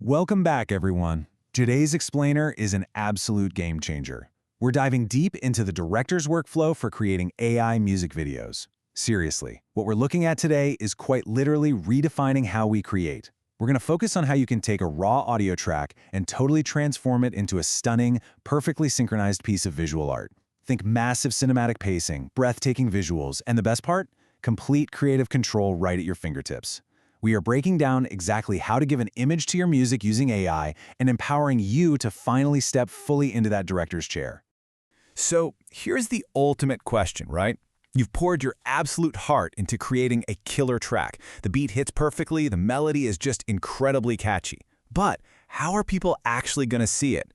Welcome back, everyone. Today's explainer is an absolute game changer. We're diving deep into the director's workflow for creating AI music videos. Seriously, what we're looking at today is quite literally redefining how we create. We're going to focus on how you can take a raw audio track and totally transform it into a stunning, perfectly synchronized piece of visual art. Think massive cinematic pacing, breathtaking visuals, and the best part? Complete creative control right at your fingertips. We are breaking down exactly how to give an image to your music using AI and empowering you to finally step fully into that director's chair. So here's the ultimate question, right? You've poured your absolute heart into creating a killer track. The beat hits perfectly, the melody is just incredibly catchy. But how are people actually going to see it?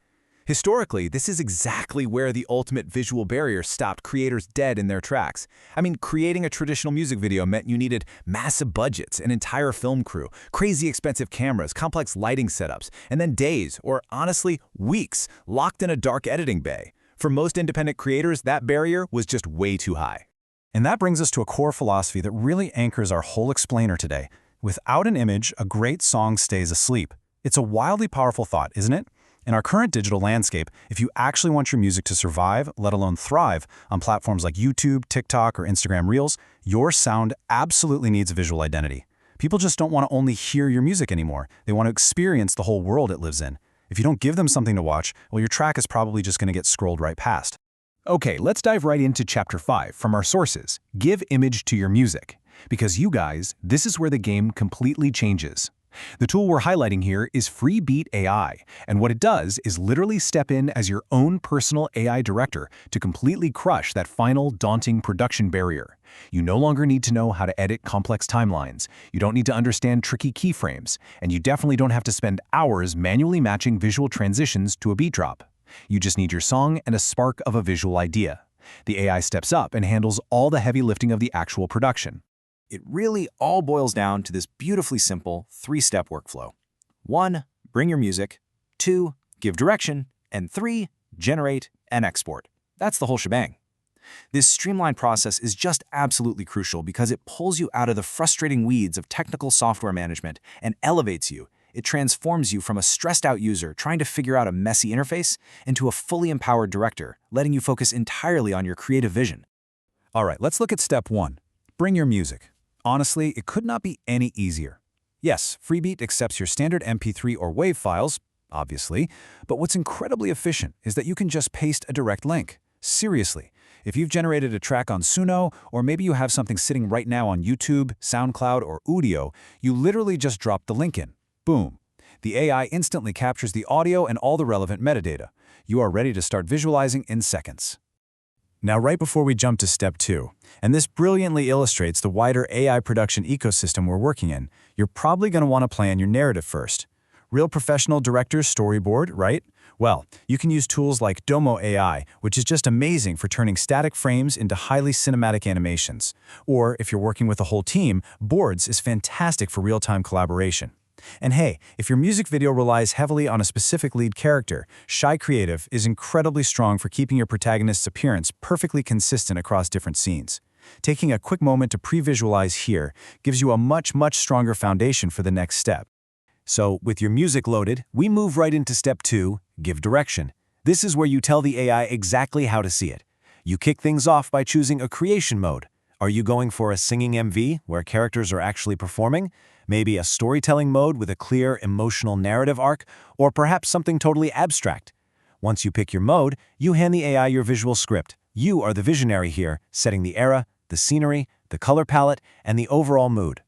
Historically, this is exactly where the ultimate visual barrier stopped creators dead in their tracks. I mean, creating a traditional music video meant you needed massive budgets, an entire film crew, crazy expensive cameras, complex lighting setups, and then days, or honestly, weeks, locked in a dark editing bay. For most independent creators, that barrier was just way too high. And that brings us to a core philosophy that really anchors our whole explainer today. Without an image, a great song stays asleep. It's a wildly powerful thought, isn't it? In our current digital landscape, if you actually want your music to survive, let alone thrive, on platforms like YouTube, TikTok, or Instagram Reels, your sound absolutely needs a visual identity. People just don't want to only hear your music anymore. They want to experience the whole world it lives in. If you don't give them something to watch, well, your track is probably just going to get scrolled right past. Okay, let's dive right into Chapter 5 from our sources, Give Image to Your Music. Because you guys, this is where the game completely changes. The tool we're highlighting here is freebeat.ai, and what it does is literally step in as your own personal AI director to completely crush that final, daunting production barrier. You no longer need to know how to edit complex timelines, you don't need to understand tricky keyframes, and you definitely don't have to spend hours manually matching visual transitions to a beat drop. You just need your song and a spark of a visual idea. The AI steps up and handles all the heavy lifting of the actual production. It really all boils down to this beautifully simple three-step workflow. 1. Bring your music. 2. Give direction. And 3. Generate and export. That's the whole shebang. This streamlined process is just absolutely crucial because it pulls you out of the frustrating weeds of technical software management and elevates you. It transforms you from a stressed-out user trying to figure out a messy interface into a fully empowered director, letting you focus entirely on your creative vision. All right, let's look at Step 1. Bring your music. Honestly, it could not be any easier. Yes, Freebeat accepts your standard MP3 or WAV files, obviously, but what's incredibly efficient is that you can just paste a direct link. Seriously, if you've generated a track on Suno, or maybe you have something sitting right now on YouTube, SoundCloud, or Udio, you literally just drop the link in. Boom. The AI instantly captures the audio and all the relevant metadata. You are ready to start visualizing in seconds. Now, right before we jump to Step 2, and this brilliantly illustrates the wider AI production ecosystem we're working in, you're probably going to want to plan your narrative first. Real professional director's storyboard, right? Well, you can use tools like Domo AI, which is just amazing for turning static frames into highly cinematic animations. Or, if you're working with a whole team, Boards is fantastic for real-time collaboration. And hey, if your music video relies heavily on a specific lead character, Shy Creative is incredibly strong for keeping your protagonist's appearance perfectly consistent across different scenes. Taking a quick moment to pre-visualize here gives you a much stronger foundation for the next step. So, with your music loaded, we move right into Step 2, Give Direction. This is where you tell the AI exactly how to see it. You kick things off by choosing a creation mode. Are you going for a singing MV, where characters are actually performing? Maybe a storytelling mode with a clear emotional narrative arc, or perhaps something totally abstract. Once you pick your mode, you hand the AI your visual script. You are the visionary here, setting the era, the scenery, the color palette, and the overall mood.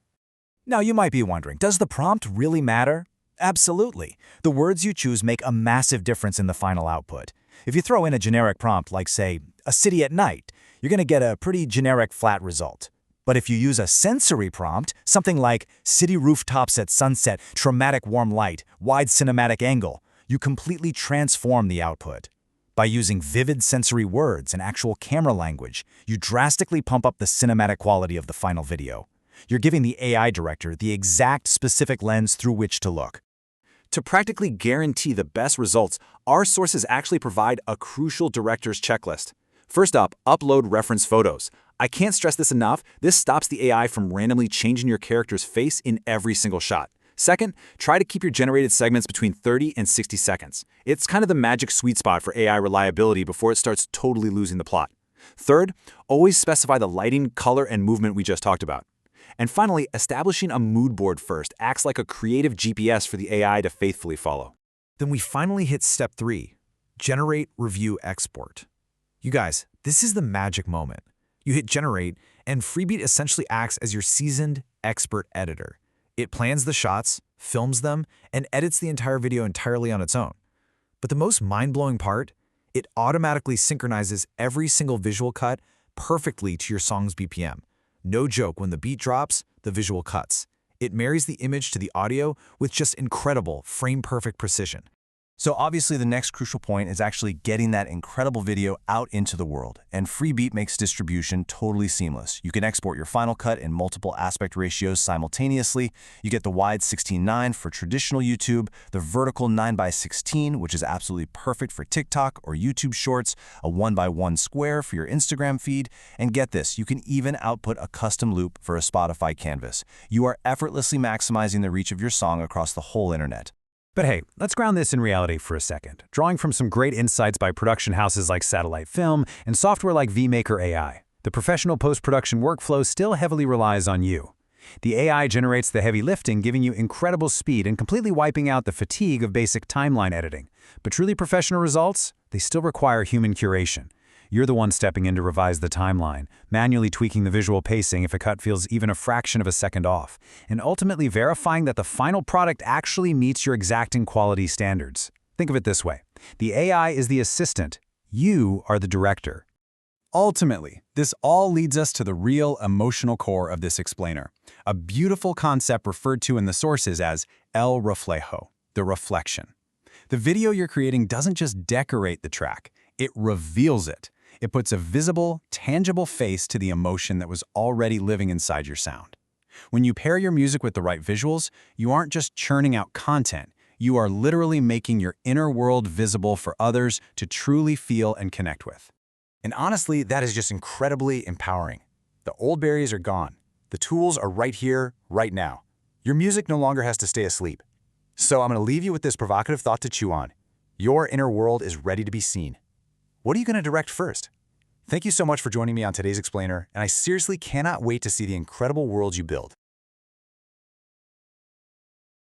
Now you might be wondering, does the prompt really matter? Absolutely. The words you choose make a massive difference in the final output. If you throw in a generic prompt like, say, a city at night, you're going to get a pretty generic flat result. But if you use a sensory prompt, something like city rooftops at sunset, traumatic warm light, wide cinematic angle, you completely transform the output. By using vivid sensory words and actual camera language, you drastically pump up the cinematic quality of the final video. You're giving the AI director the exact specific lens through which to look. To practically guarantee the best results, our sources actually provide a crucial director's checklist. First up, upload reference photos. I can't stress this enough, this stops the AI from randomly changing your character's face in every single shot. Second, try to keep your generated segments between 30 and 60 seconds. It's kind of the magic sweet spot for AI reliability before it starts totally losing the plot. Third, always specify the lighting, color, and movement we just talked about. And finally, establishing a mood board first acts like a creative GPS for the AI to faithfully follow. Then we finally hit step 3, generate, review, export. You guys, this is the magic moment. You hit generate, and Freebeat essentially acts as your seasoned, expert editor. It plans the shots, films them, and edits the entire video entirely on its own. But the most mind-blowing part? It automatically synchronizes every single visual cut perfectly to your song's BPM. No joke, when the beat drops, the visual cuts. It marries the image to the audio with just incredible, frame-perfect precision. So obviously the next crucial point is actually getting that incredible video out into the world, and Freebeat makes distribution totally seamless. You can export your final cut in multiple aspect ratios simultaneously. You get the wide 16:9 for traditional YouTube, the vertical 9:16, which is absolutely perfect for TikTok or YouTube Shorts, a 1:1 square for your Instagram feed, and get this, you can even output a custom loop for a Spotify canvas. You are effortlessly maximizing the reach of your song across the whole internet. But hey, let's ground this in reality for a second, drawing from some great insights by production houses like Satellite Film and software like vMaker AI. The professional post-production workflow still heavily relies on you. The AI generates the heavy lifting, giving you incredible speed and completely wiping out the fatigue of basic timeline editing. But truly professional results, they still require human curation. You're the one stepping in to revise the timeline, manually tweaking the visual pacing if a cut feels even a fraction of a second off, and ultimately verifying that the final product actually meets your exacting quality standards. Think of it this way. The AI is the assistant. You are the director. Ultimately, this all leads us to the real emotional core of this explainer, a beautiful concept referred to in the sources as el reflejo, the reflection. The video you're creating doesn't just decorate the track, it reveals it. It puts a visible, tangible face to the emotion that was already living inside your sound. When you pair your music with the right visuals, you aren't just churning out content, you are literally making your inner world visible for others to truly feel and connect with. And honestly, that is just incredibly empowering. The old barriers are gone. The tools are right here, right now. Your music no longer has to stay asleep. So I'm going to leave you with this provocative thought to chew on. Your inner world is ready to be seen. What are you going to direct first? Thank you so much for joining me on today's explainer, and I seriously cannot wait to see the incredible worlds you build.